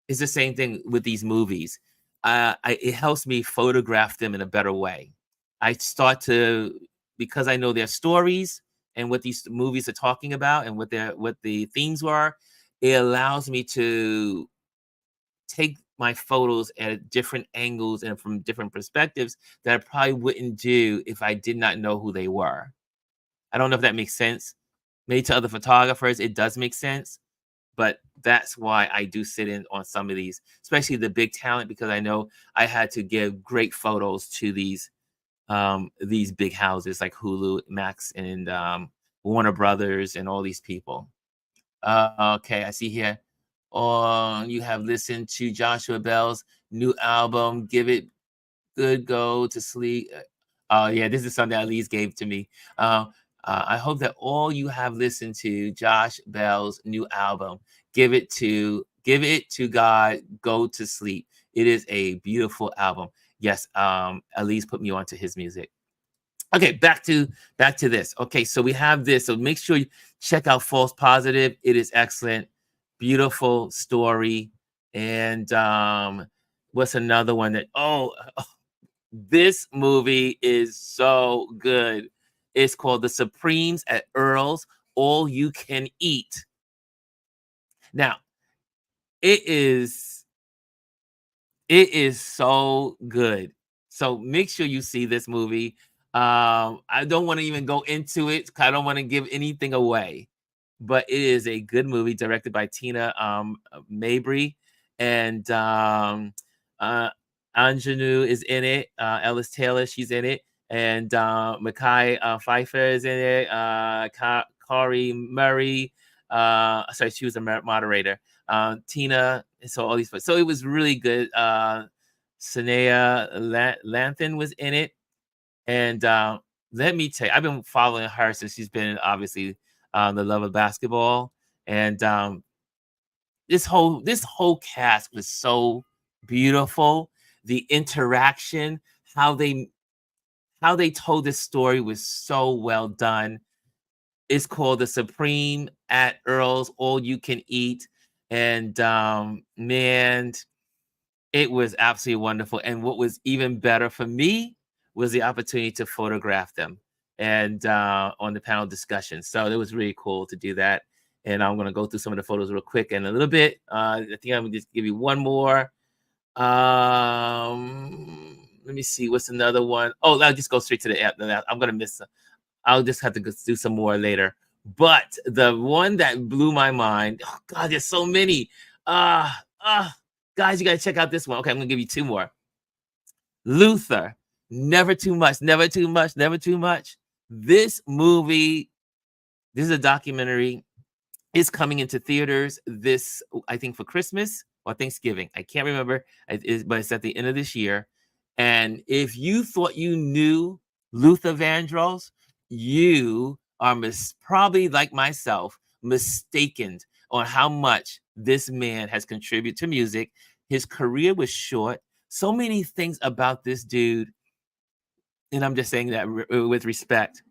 It's the same thing with these movies. It helps me photograph them in a better way. I start to, because I know their stories and what these movies are talking about and what the themes are. It allows me to take my photos at different angles and from different perspectives that I probably wouldn't do if I did not know who they were. I don't know if that makes sense. Maybe to other photographers, it does make sense, but that's why I do sit in on some of these, especially the big talent, because I know I had to give great photos to these big houses like Hulu, Max, and Warner Brothers, and all these people. Okay, I see here. You have listened to Joshua Bell's new album, Give It Good Go to Sleep. Oh, yeah, this is something that Elise gave to me. Uh, I hope that all you have listened to Josh Bell's new album, Give It to God, Go to Sleep. It is a beautiful album. Yes, Elise put me onto his music. Okay, back to this. Okay, so we have this. So make sure you check out False Positive. It is excellent, beautiful story. And what's another one that? This movie is so good. It's called The Supremes at Earl's All You Can Eat. Now, it is it is so good. So make sure you see this movie. I don't want to even go into it. I don't want to give anything away, but it is a good movie directed by Tina Mabry, and uh, Anjanou is in it. Ellis Taylor, she's in it, and Mackay Pfeiffer is in it. Corey Murray, sorry, she was a moderator. Tina, so all these, so it was really good. Sanaya Lathan was in it, and let me tell you, I've been following her since she's been obviously the love of basketball, and this whole cast was so beautiful. The interaction, how they how they told this story was so well done. It's called The Supreme at Earl's All You Can Eat, and man, it was absolutely wonderful. And what was even better for me was the opportunity to photograph them and on the panel discussion. So it was really cool to do that. And I'm going to go through some of the photos real quick in a little bit. I think I'm going to just give you one more. Let me see. What's another one? Oh, I'll just go straight to the app. I'm going to miss. I'll just have to do some more later. But the one that blew my mind, oh God, there's so many. Uh, uh, Guys, you got to check out this one. Okay, I'm going to give you two more. Luther, Never Too Much, Never Too Much, Never Too Much. This movie, this is a documentary. It's coming into theaters this, I think, for Christmas or Thanksgiving. I can't remember, but it's at the end of this year. And if you thought you knew Luther Vandross, you are probably like myself, mistaken on how much this man has contributed to music. His career was short. So many things about this dude, and I'm just saying that with respect,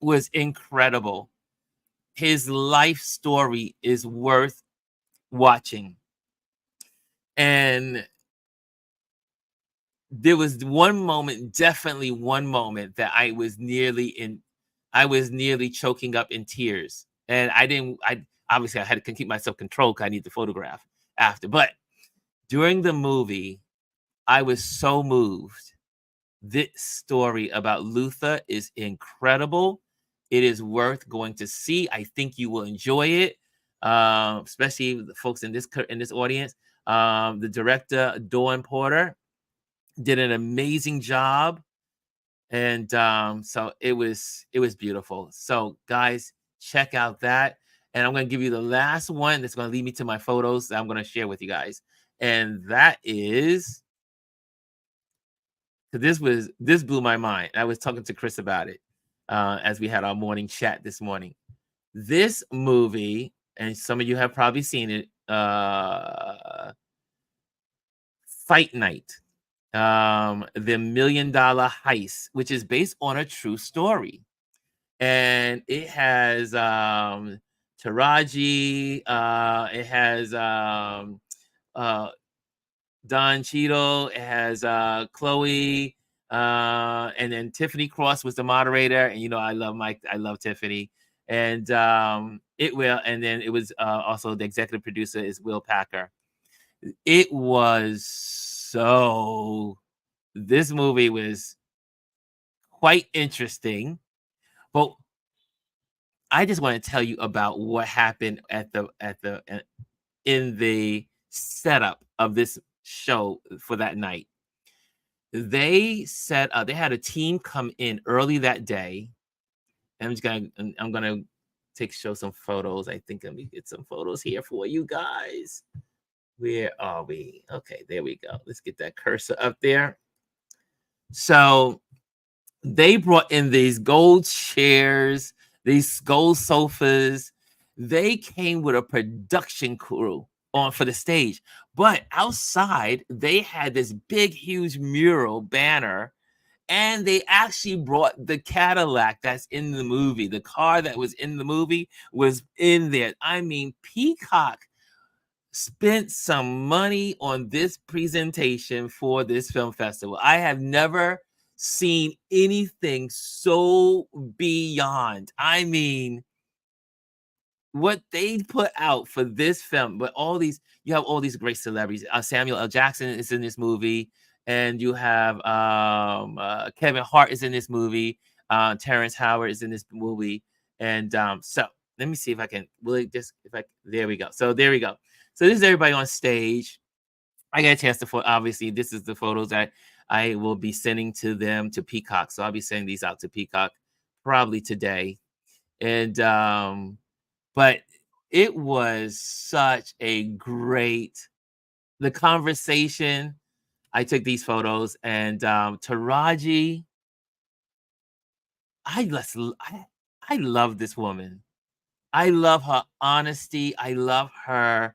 was incredible. His life story is worth watching. And there was one moment, definitely one moment, that I was nearly choking up in tears. And I obviously I had to keep myself controlled because I need to photograph after. But during the movie, I was so moved. This story about Luther is incredible. It is worth going to see. I think you will enjoy it, especially the folks in this audience. The director, Dawn Porter, did an amazing job, and so it was beautiful. So guys, check out that, and I'm going to give you the last one that's going to lead me to my photos that I'm going to share with you guys, and that is, this blew my mind. I was talking to Chris about it as we had our morning chat this morning. This movie, and some of you have probably seen it, Fight Night. The $1 Million Heist, which is based on a true story. And it has Taraji, it has Don Cheadle, it has Chloe, and then Tiffany Cross was the moderator. And you know, I love Tiffany. And and then it was also the executive producer is Will Packer. It was this movie was quite interesting, but I just want to tell you about what happened in the setup of this show for that night. They had a team come in early that day. And I'm gonna show some photos. I think let me get some photos here for you guys. Where are we? Okay, there we go. Let's get that cursor up there. So they brought in these gold chairs, these gold sofas. They came with a production crew on for the stage. But outside, they had this big, huge mural banner, and they actually brought the Cadillac that's in the movie. The car that was in the movie was in there. I mean, Peacock spent some money on this presentation for this film festival. I have never seen anything so beyond. I mean, what they put out for this film, but you have all these great celebrities. Samuel L. Jackson is in this movie, and you have Kevin Hart is in this movie. Terrence Howard is in this movie, and so let me see if I can really just there we go. So there we go. So this is everybody on stage. I got a chance to obviously this is the photos that I will be sending to them to Peacock. So I'll be sending these out to Peacock probably today, and but it was such a great the conversation. I took these photos, and Taraji, I love this woman. I love her honesty. I love her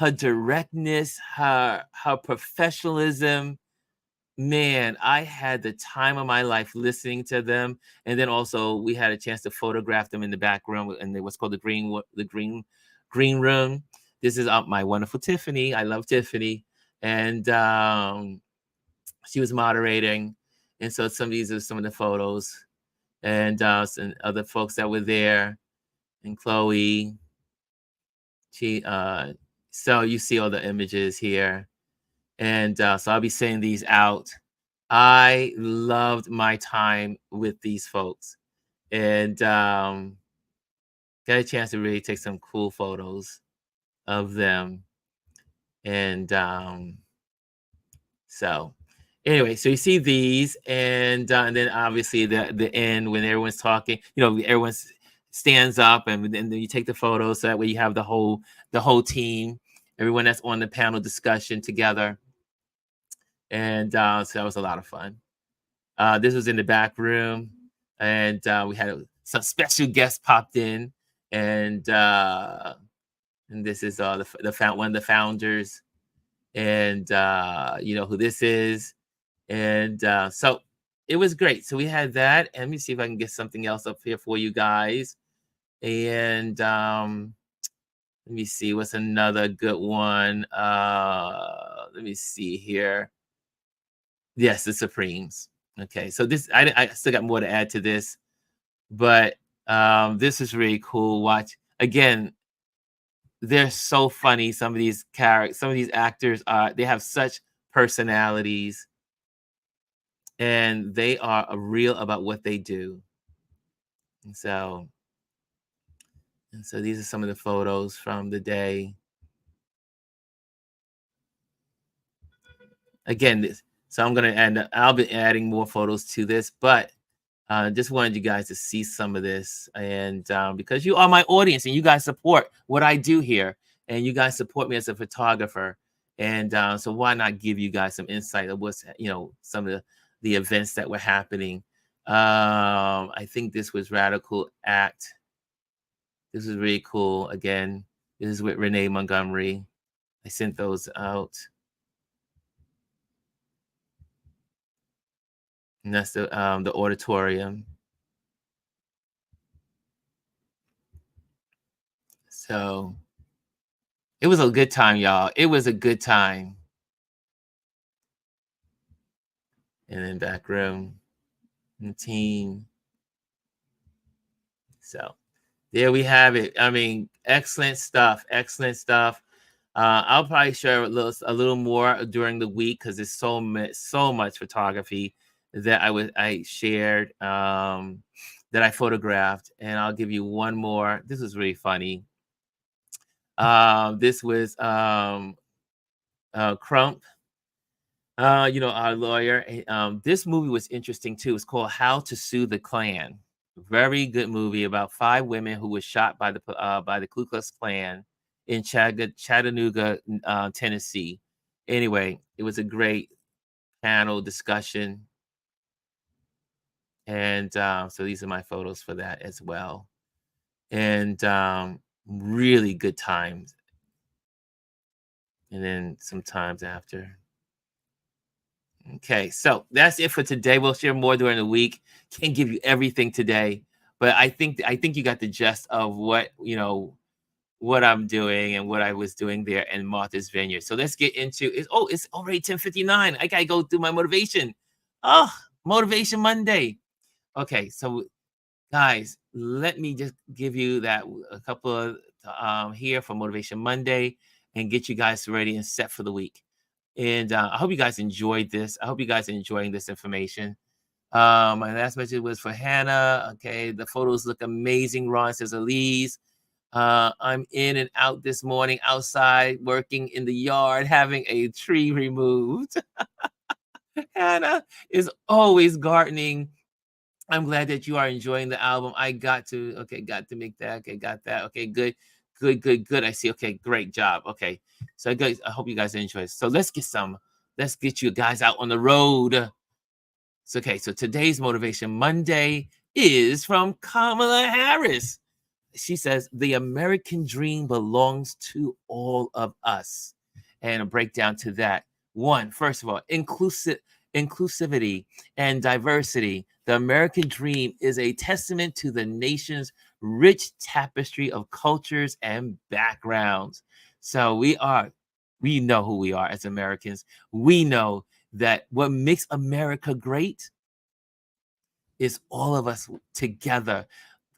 directness, her professionalism. Man, I had the time of my life listening to them, and then also we had a chance to photograph them in the back room, and what's called the green room. This is my wonderful Tiffany. I love Tiffany, and she was moderating, and so these are some of the photos, and some other folks that were there, and Chloe. So you see all the images here, and so I'll be sending these out. I loved my time with these folks, and got a chance to really take some cool photos of them. And so anyway, so you see these, and then obviously the end when everyone's talking, everyone stands up, and then you take the photo, so that way you have the whole team, everyone that's on the panel discussion together. And so that was a lot of fun. This was in the back room, and we had some special guests popped in, and this is one of the founders, and you know who this is, and so it was great. So we had that, and let me see if I can get something else up here for you guys, and let me see what's another good one. Let me see here. Yes, the Supremes. Okay, so I still got more to add to this, but this is really cool. Watch again. They're so funny. Some of these actors they have such personalities, and they are real about what they do. And so these are some of the photos from the day. Again, so I'll be adding more photos to this, but just wanted you guys to see some of this, and because you are my audience, and you guys support what I do here, and you guys support me as a photographer, and so why not give you guys some insight of what's some of the events that were happening. I think this was Radical Act. This is really cool. Again, this is with Renee Montgomery. I sent those out. And that's the auditorium. So it was a good time, y'all. It was a good time. And then back room, and the team. So there we have it. I mean, excellent stuff. Excellent stuff. I'll probably share a little more during the week because there's so much photography that I shared, that I photographed, and I'll give you one more. This was really funny. This was Crump, our lawyer. This movie was interesting too. It's called How to Sue the Klan. Very good movie about 5 women who were shot by the Ku Klux Klan in Chattanooga, Tennessee. Anyway, it was a great panel discussion, and so these are my photos for that as well. And really good times, and then some times after. Okay, so that's it for today. We'll share more during the week. Can't give you everything today, but I think you got the gist of what I'm doing and what I was doing there in Martha's Vineyard. So let's get into it. Oh, it's already 10:59. I gotta go through my motivation. Oh, Motivation Monday. Okay, so guys, let me just give you that a couple of here for Motivation Monday and get you guys ready and set for the week. And I hope you guys enjoyed this. I hope you guys are enjoying this information. My last message was for Hannah. Okay, the photos look amazing. Ron says, Elise, I'm in and out this morning, outside, working in the yard, having a tree removed. Hannah is always gardening. I'm glad that you are enjoying the album. Got to make that. Okay, got that. Okay, good, good, good, good. I see. Okay, great job. Okay, so guys, I hope you guys enjoy it. So let's get you guys out on the road. So, okay, so today's Motivation Monday is from Kamala Harris. She says, the American dream belongs to all of us. And a breakdown to that. One, first of all, inclusivity and diversity. The American dream is a testament to the nation's rich tapestry of cultures and backgrounds. So we know who we are as Americans. We know that what makes America great is all of us together.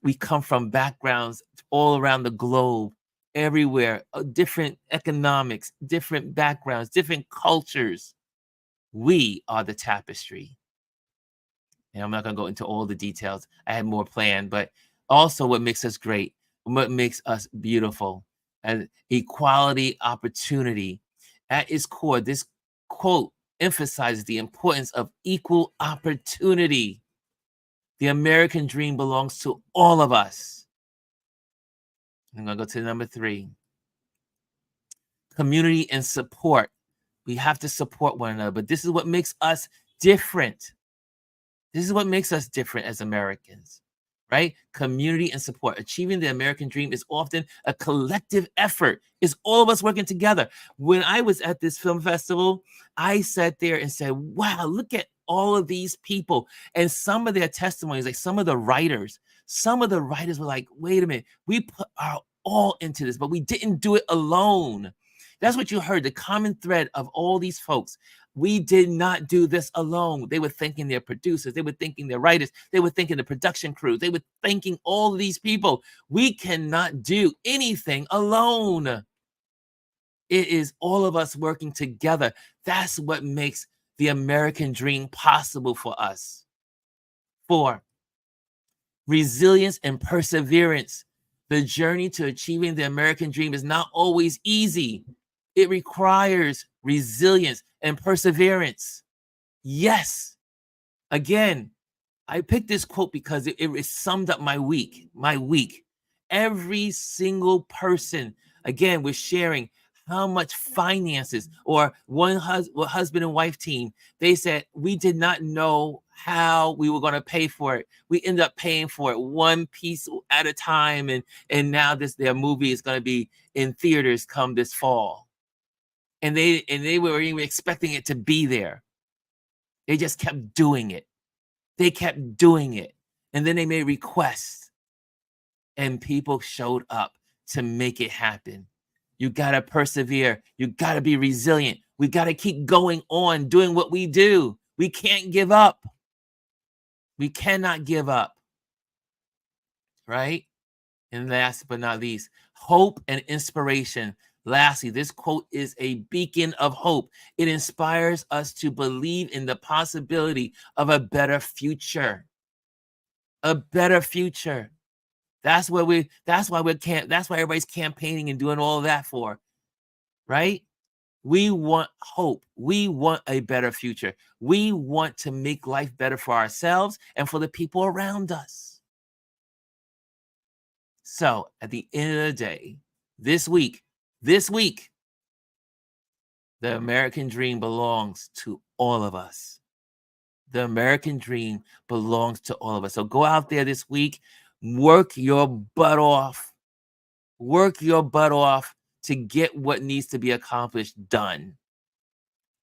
We come from backgrounds all around the globe, everywhere, different economics, different backgrounds, different cultures. We are the tapestry. And I'm not going to go into all the details. I had more planned, but also what makes us great, what makes us beautiful, and equality, opportunity. At its core, this quote emphasizes the importance of equal opportunity. The American dream belongs to all of us. I'm going to go to number 3. Community and support. We have to support one another, but this is what makes us different. This is what makes us different as Americans, right? Community and support. Achieving the American dream is often a collective effort. It's all of us working together. When I was at this film festival, I sat there and said, wow, look at all of these people. And some of their testimonies, like some of the writers were like, wait a minute, we put our all into this, but we didn't do it alone. That's what you heard, the common thread of all these folks. We did not do this alone. They were thanking their producers. They were thanking their writers. They were thanking the production crew. They were thanking all of these people. We cannot do anything alone. It is all of us working together. That's what makes the American dream possible for us. 4, resilience and perseverance. The journey to achieving the American dream is not always easy. It requires resilience and perseverance. Yes. Again, I picked this quote because it summed up my week. Every single person, again, was sharing how much finances, or one husband and wife team, they said, we did not know how we were going to pay for it. We ended up paying for it one piece at a time. And now their movie is going to be in theaters come this fall. And they were even expecting it to be there. They just kept doing it. They kept doing it. And then they made requests. And people showed up to make it happen. You got to persevere. You got to be resilient. We got to keep going on, doing what we do. We can't give up. We cannot give up. Right? And last but not least, hope and inspiration. Lastly, this quote is a beacon of hope. It inspires us to believe in the possibility of a better future. A better future. That's why everybody's campaigning and doing all of that for, right? We want hope. We want a better future. We want to make life better for ourselves and for the people around us. So at the end of the day, this week, the American dream belongs to all of us. The American dream belongs to all of us. So go out there this week, work your butt off. Work your butt off to get what needs to be accomplished done.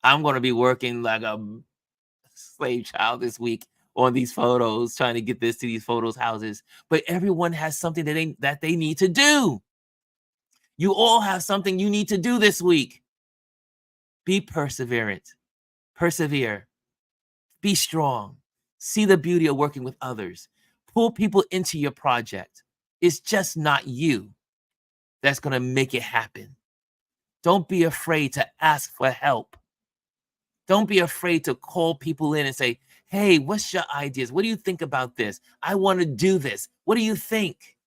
I'm going to be working like a slave child this week on these photos, trying to get this to these photos houses. But everyone has something that they need to do. You all have something you need to do this week. Be perseverant. Persevere. Be strong. See the beauty of working with others. Pull people into your project. It's just not you that's going to make it happen. Don't be afraid to ask for help. Don't be afraid to call people in and say, hey, what's your ideas? What do you think about this? I want to do this. What do you think?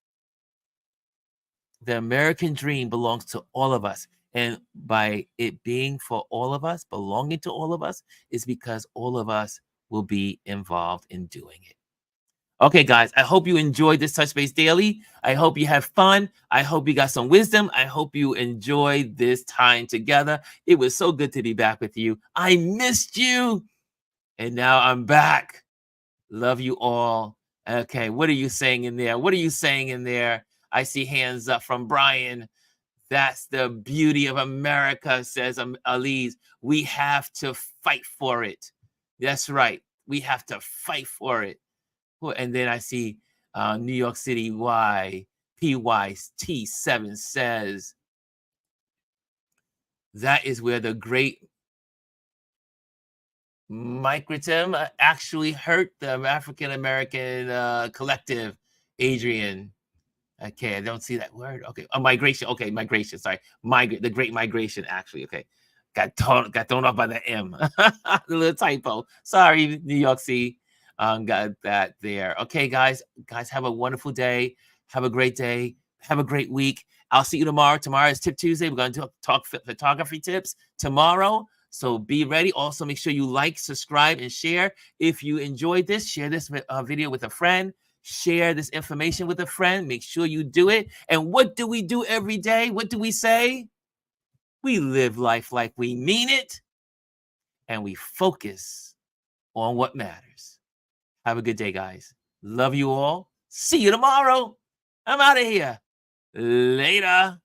The American dream belongs to all of us. And by it being for all of us, belonging to all of us, is because all of us will be involved in doing it. Okay, guys, I hope you enjoyed this Touch Base Daily. I hope you have fun. I hope you got some wisdom. I hope you enjoyed this time together. It was so good to be back with you. I missed you. And now I'm back. Love you all. Okay, what are you saying in there? What are you saying in there? I see hands up from Brian. That's the beauty of America, says Elise. We have to fight for it. That's right. We have to fight for it. And then I see New York City YPYT7 says, that is where the great migration actually hurt the African American collective. Adrian. Okay, I don't see that word. Okay, migration. Okay, migration. Sorry, the Great Migration. Actually, okay, got thrown off by the M. The little typo. Sorry, New York City. Got that there. Okay, guys, have a wonderful day. Have a great day. Have a great week. I'll see you tomorrow. Tomorrow is Tip Tuesday. We're going to talk photography tips tomorrow. So be ready. Also, make sure you like, subscribe, and share. If you enjoyed this, share this video with a friend. Share this information with a friend. Make sure you do it. And what do we do every day? What do we say? We live life like we mean it, and we focus on what matters. Have a good day, guys. Love you all. See you tomorrow. I'm out of here. Later.